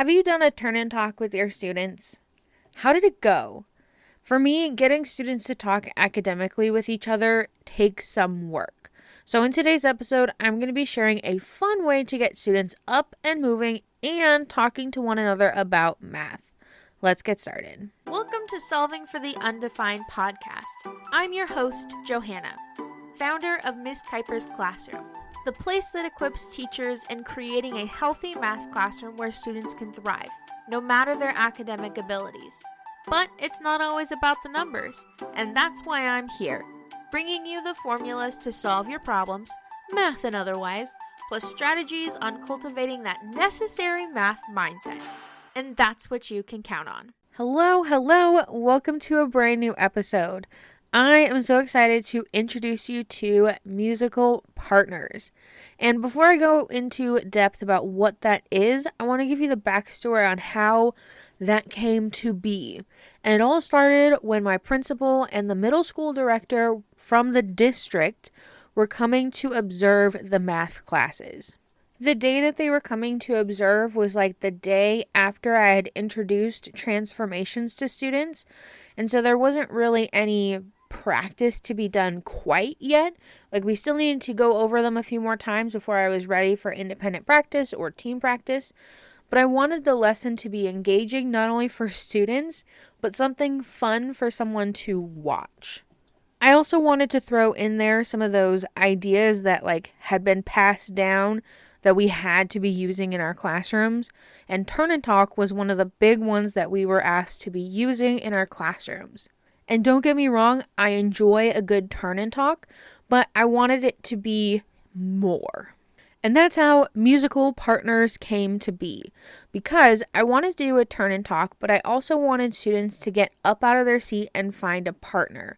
Have you done a turn and talk with your students? How did it go? For me, getting students to talk academically with each other takes some work. So in today's episode, I'm going to be sharing a fun way to get students up and moving and talking to one another about math. Let's get started. Welcome to Solving for the Undefined podcast. I'm your host, Johanna, founder of Miss Kuiper's Classroom, the place that equips teachers in creating a healthy math classroom where students can thrive, no matter their academic abilities. But it's not always about the numbers, and that's why I'm here, bringing you the formulas to solve your problems, math and otherwise, plus strategies on cultivating that necessary math mindset. And that's what you can count on. Hello, welcome to a brand new episode. I am so excited to introduce you to musical partners. And before I go into depth about what that is, I want to give you the backstory on how that came to be. And it all started when my principal and the middle school director from the district were coming to observe the math classes. The day that they were coming to observe was like the day after I had introduced transformations to students. And so there wasn't really any practice to be done quite yet. Like we still needed to go over them a few more times before I was ready for independent practice or team practice. But I wanted the lesson to be engaging not only for students, but something fun for someone to watch. I also wanted to throw in there some of those ideas that had been passed down that we had to be using in our classrooms. And Turn and Talk was one of the big ones that we were asked to be using in our classrooms. And don't get me wrong, I enjoy a good turn and talk, but I wanted it to be more. And that's how musical partners came to be, because I wanted to do a turn and talk, but I also wanted students to get up out of their seat and find a partner.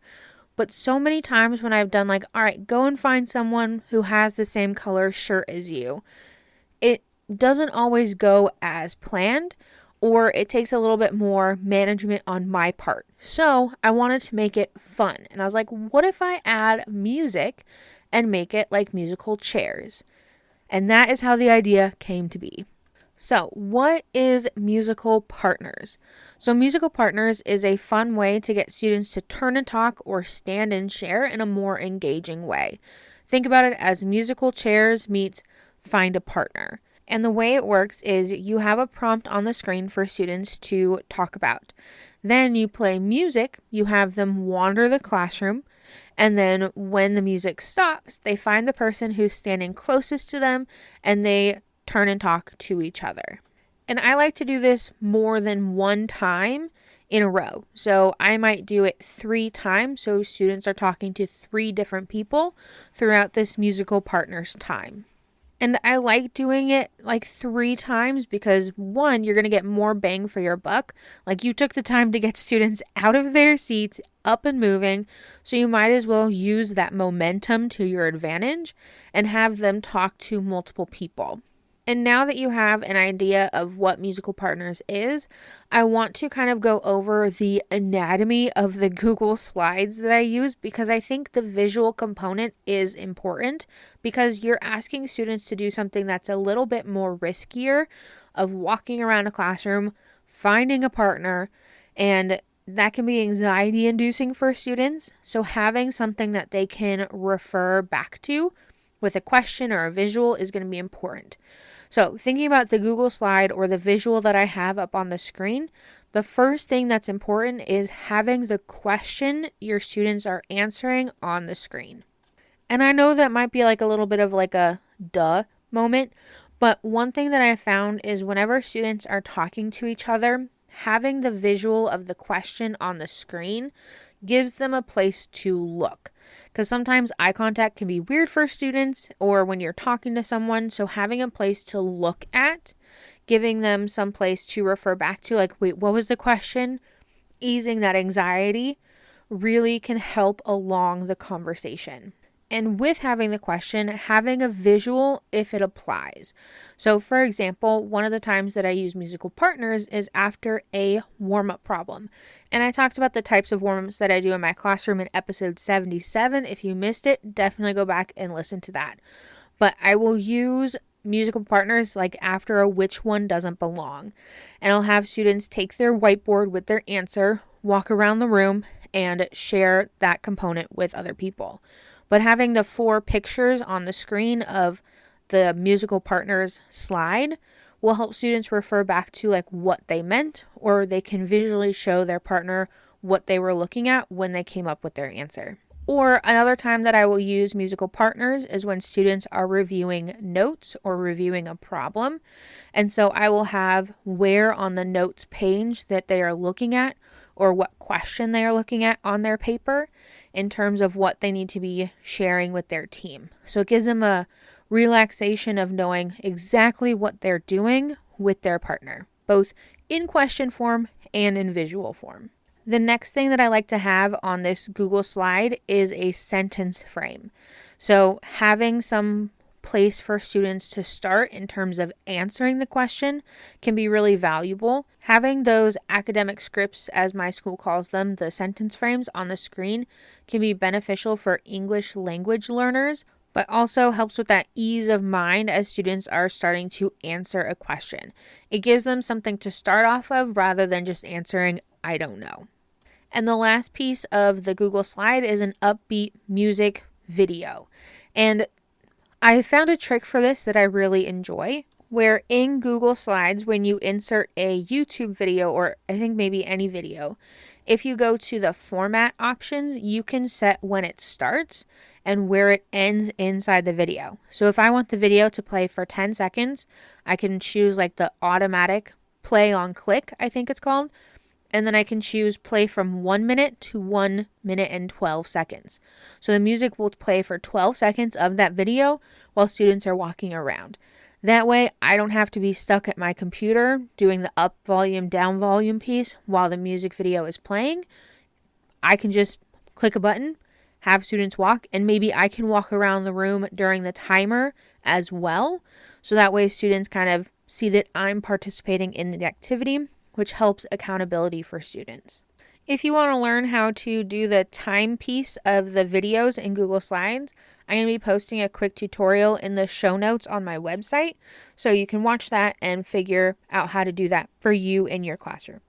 But so many times when I've done all right, go and find someone who has the same color shirt as you, it doesn't always go as planned, or it takes a little bit more management on my part. So I wanted to make it fun. And I was like, what if I add music and make it like musical chairs? And that is how the idea came to be. So what is musical partners? So musical partners is a fun way to get students to turn and talk or stand and share in a more engaging way. Think about it as musical chairs meets find a partner. And the way it works is you have a prompt on the screen for students to talk about. Then you play music, you have them wander the classroom, and then when the music stops, they find the person who's standing closest to them and they turn and talk to each other. And I like to do this more than one time in a row. So I might do it 3 times, so students are talking to 3 different people throughout this musical partners time. And I like doing it 3 times because 1, you're going to get more bang for your buck. You took the time to get students out of their seats, up and moving, so you might as well use that momentum to your advantage and have them talk to multiple people. And now that you have an idea of what musical partners is, I want to kind of go over the anatomy of the Google Slides that I use, because I think the visual component is important, because you're asking students to do something that's a little bit more riskier of walking around a classroom, finding a partner, and that can be anxiety inducing for students. So having something that they can refer back to with a question or a visual is going to be important. So thinking about the Google slide or the visual that I have up on the screen, the first thing that's important is having the question your students are answering on the screen. And I know that might be a little bit of a duh moment, but one thing that I found is whenever students are talking to each other, having the visual of the question on the screen gives them a place to look. Because sometimes eye contact can be weird for students or when you're talking to someone. So having a place to look at, giving them some place to refer back to, wait, what was the question? Easing that anxiety really can help along the conversation. And with having the question, having a visual if it applies. So for example, one of the times that I use musical partners is after a warm-up problem. And I talked about the types of warm-ups that I do in my classroom in episode 77. If you missed it, definitely go back and listen to that. But I will use musical partners like after a which one doesn't belong. And I'll have students take their whiteboard with their answer, walk around the room, and share that component with other people. But having the 4 pictures on the screen of the musical partners slide will help students refer back to like what they meant, or they can visually show their partner what they were looking at when they came up with their answer. Or another time that I will use musical partners is when students are reviewing notes or reviewing a problem. And so I will have where on the notes page that they are looking at or what question they are looking at on their paper in terms of what they need to be sharing with their team. So it gives them a relaxation of knowing exactly what they're doing with their partner, both in question form and in visual form. The next thing that I like to have on this Google slide is a sentence frame. So having some place for students to start in terms of answering the question can be really valuable. Having those academic scripts, as my school calls them, the sentence frames on the screen, can be beneficial for English language learners, but also helps with that ease of mind as students are starting to answer a question. It gives them something to start off of rather than just answering, I don't know. And the last piece of the Google slide is an upbeat music video. And I found a trick for this that I really enjoy, where in Google Slides, when you insert a YouTube video, or I think maybe any video, if you go to the format options, you can set when it starts and where it ends inside the video. So if I want the video to play for 10 seconds, I can choose like the automatic play on click, I think it's called. And then I can choose play from 1 minute to 1 minute and 12 seconds. So the music will play for 12 seconds of that video while students are walking around. That way, I don't have to be stuck at my computer doing the up volume, down volume piece while the music video is playing. I can just click a button, have students walk, and maybe I can walk around the room during the timer as well. So that way students kind of see that I'm participating in the activity, which helps accountability for students. If you want to learn how to do the time piece of the videos in Google Slides, I'm going to be posting a quick tutorial in the show notes on my website, so you can watch that and figure out how to do that for you in your classroom.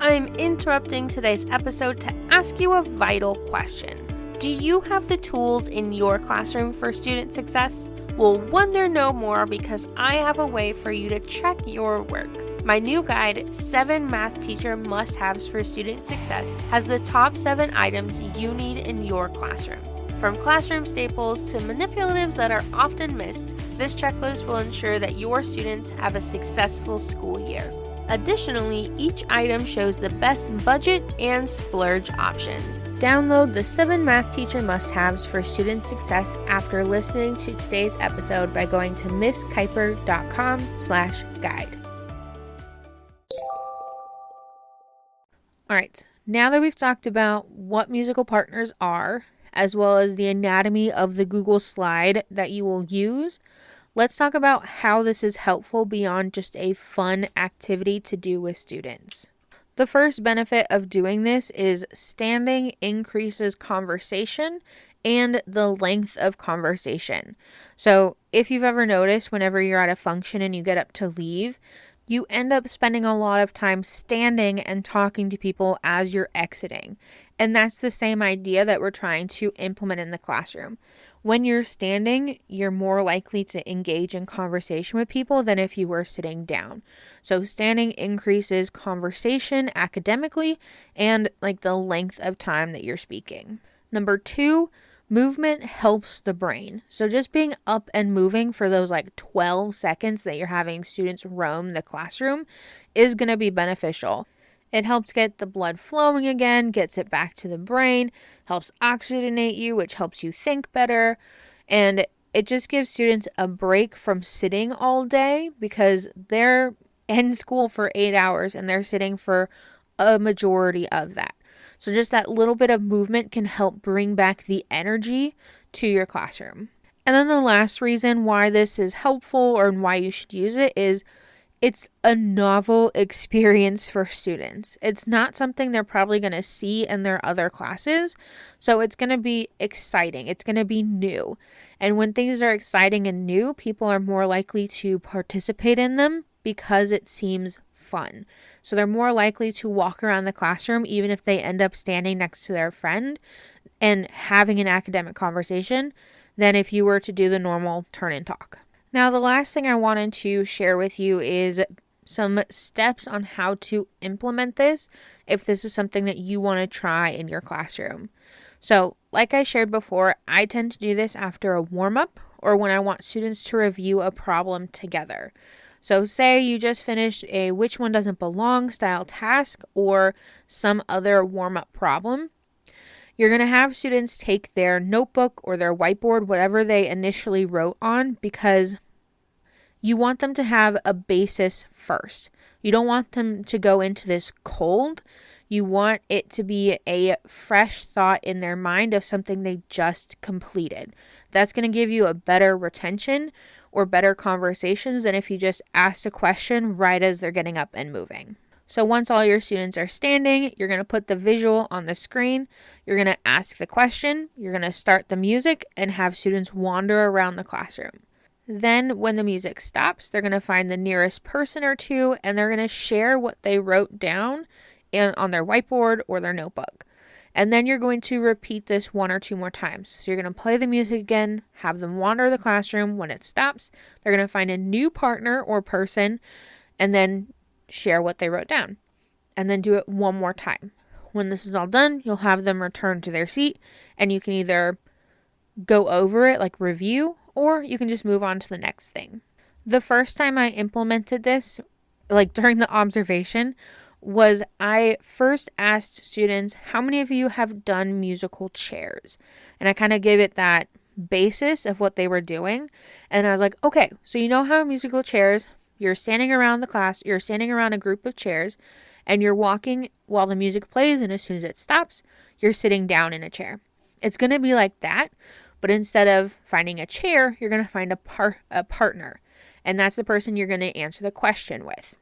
I'm interrupting today's episode to ask you a vital question. Do you have the tools in your classroom for student success? Well, wonder no more, because I have a way for you to check your work. My new guide, 7 Math Teacher Must-Haves for Student Success, has the top 7 items you need in your classroom. From classroom staples to manipulatives that are often missed, this checklist will ensure that your students have a successful school year. Additionally, each item shows the best budget and splurge options. Download the 7 Math Teacher Must-Haves for Student Success after listening to today's episode by going to misskuiper.com/guide. All right, now that we've talked about what musical partners are, as well as the anatomy of the Google slide that you will use, let's talk about how this is helpful beyond just a fun activity to do with students. The first benefit of doing this is standing increases conversation and the length of conversation. So if you've ever noticed, whenever you're at a function and you get up to leave, you end up spending a lot of time standing and talking to people as you're exiting. And that's the same idea that we're trying to implement in the classroom. When you're standing, you're more likely to engage in conversation with people than if you were sitting down. So standing increases conversation academically and like the length of time that you're speaking. Number 2, movement helps the brain. So just being up and moving for those like 12 seconds that you're having students roam the classroom is going to be beneficial. It helps get the blood flowing again, gets it back to the brain, helps oxygenate you, which helps you think better. And it just gives students a break from sitting all day, because they're in school for 8 hours and they're sitting for a majority of that. So just that little bit of movement can help bring back the energy to your classroom. And then the last reason why this is helpful or why you should use it is it's a novel experience for students. It's not something they're probably going to see in their other classes. So it's going to be exciting. It's going to be new. And when things are exciting and new, people are more likely to participate in them because it seems fun. So they're more likely to walk around the classroom, even if they end up standing next to their friend and having an academic conversation, than if you were to do the normal turn and talk. Now, the last thing I wanted to share with you is some steps on how to implement this if this is something that you want to try in your classroom. So, like I shared before, I tend to do this after a warm-up or when I want students to review a problem together. So say you just finished a which one doesn't belong style task or some other warm-up problem. You're going to have students take their notebook or their whiteboard, whatever they initially wrote on, because you want them to have a basis first. You don't want them to go into this cold. You want it to be a fresh thought in their mind of something they just completed. That's going to give you a better retention or better conversations than if you just asked a question right as they're getting up and moving. So once all your students are standing, you're going to put the visual on the screen. You're going to ask the question. You're going to start the music and have students wander around the classroom. Then when the music stops, they're going to find the nearest person or two and they're going to share what they wrote down on their whiteboard or their notebook. And then you're going to repeat this one or two more times. So you're going to play the music again, have them wander the classroom. When it stops, they're going to find a new partner or person and then share what they wrote down. And then do it one more time. When this is all done, you'll have them return to their seat and you can either go over it, like review, or you can just move on to the next thing. The first time I implemented this, like during the observation, was I first asked students, how many of you have done musical chairs? And I kind of gave it that basis of what they were doing. And I was like, okay, so you know how musical chairs, you're standing around the class, you're standing around a group of chairs, and you're walking while the music plays, and as soon as it stops, you're sitting down in a chair. It's going to be like that, but instead of finding a chair, you're going to find a partner, and that's the person you're going to answer the question with.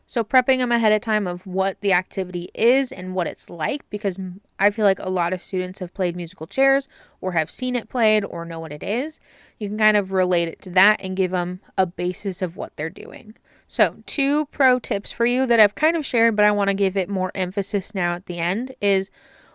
So prepping them ahead of time of what the activity is and what it's like, because I feel like a lot of students have played musical chairs or have seen it played or know what it is. You can kind of relate it to that and give them a basis of what they're doing. So 2 pro tips for you that I've kind of shared, but I want to give it more emphasis now at the end is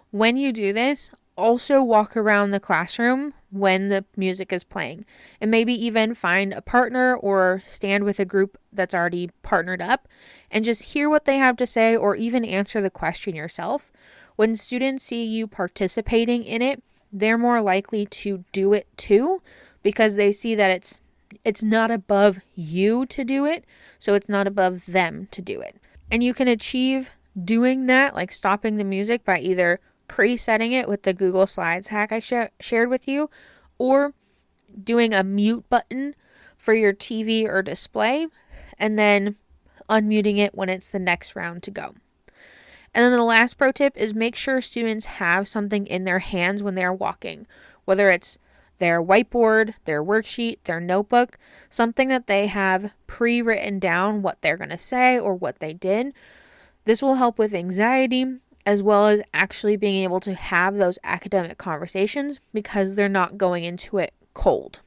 when you do this, also walk around the classroom when the music is playing and maybe even find a partner or stand with a group that's already partnered up and just hear what they have to say or even answer the question yourself. When students see you participating in it, they're more likely to do it too because they see that it's not above you to do it, so it's not above them to do it. And you can achieve doing that, like stopping the music, by either presetting it with the Google Slides hack I shared with you, or doing a mute button for your TV or display, and then unmuting it when it's the next round to go. And then the last pro tip is make sure students have something in their hands when they are walking, whether it's their whiteboard, their worksheet, their notebook, something that they have pre-written down what they're going to say or what they did. This will help with anxiety, as well as actually being able to have those academic conversations because they're not going into it cold.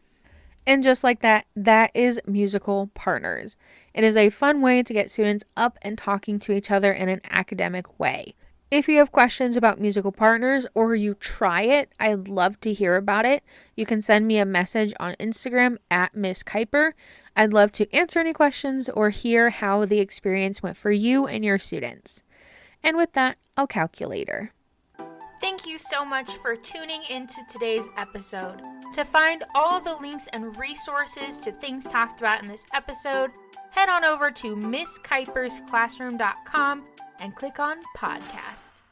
And just like that, that is musical partners. It is a fun way to get students up and talking to each other in an academic way. If you have questions about musical partners or you try it, I'd love to hear about it. You can send me a message on Instagram at Miss Kuiper. I'd love to answer any questions or hear how the experience went for you and your students. And with that, I'll calculator. Thank you so much for tuning into today's episode. To find all the links and resources to things talked about in this episode, head on over to MissKuipersClassroom.com and click on podcast.